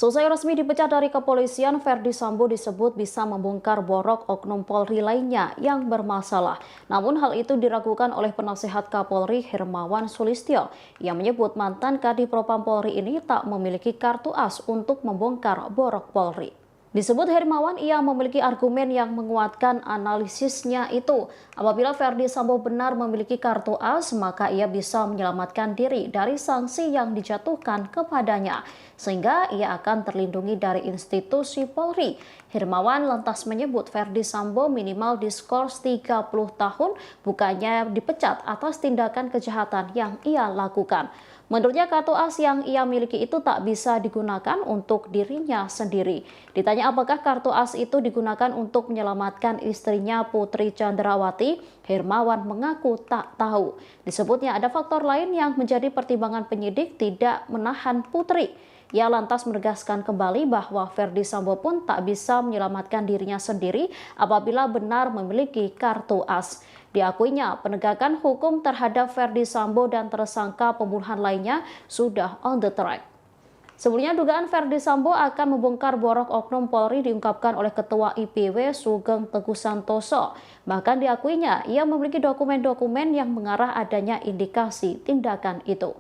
Selesai resmi dipecat dari kepolisian, Verdi Sambo disebut bisa membongkar borok oknum Polri lainnya yang bermasalah. Namun hal itu diragukan oleh penasehat Kapolri Hermawan Sulistyo yang menyebut mantan Kadipropam Polri ini tak memiliki kartu as untuk membongkar borok Polri. Disebut Hermawan, ia memiliki argumen yang menguatkan analisisnya itu. Apabila Verdi Sambo benar memiliki kartu as, maka ia bisa menyelamatkan diri dari sanksi yang dijatuhkan kepadanya, sehingga ia akan terlindungi dari institusi Polri. Hermawan lantas menyebut Verdi Sambo minimal diskors 30 tahun, bukannya dipecat atas tindakan kejahatan yang ia lakukan. Menurutnya kartu as yang ia miliki itu tak bisa digunakan untuk dirinya sendiri. Ditanya apakah kartu as itu digunakan untuk menyelamatkan istrinya Putri Chandrawati, Hermawan mengaku tak tahu. Disebutnya ada faktor lain yang menjadi pertimbangan penyidik tidak menahan Putri. Ia lantas menegaskan kembali bahwa Verdi Sambo pun tak bisa menyelamatkan dirinya sendiri apabila benar memiliki kartu as. Diakuinya, penegakan hukum terhadap Verdi Sambo dan tersangka pembunuhan lainnya sudah on the track. Sebelumnya, dugaan Verdi Sambo akan membongkar borok oknum Polri diungkapkan oleh Ketua IPW Sugeng Teguh Santoso. Bahkan diakuinya, ia memiliki dokumen-dokumen yang mengarah adanya indikasi tindakan itu.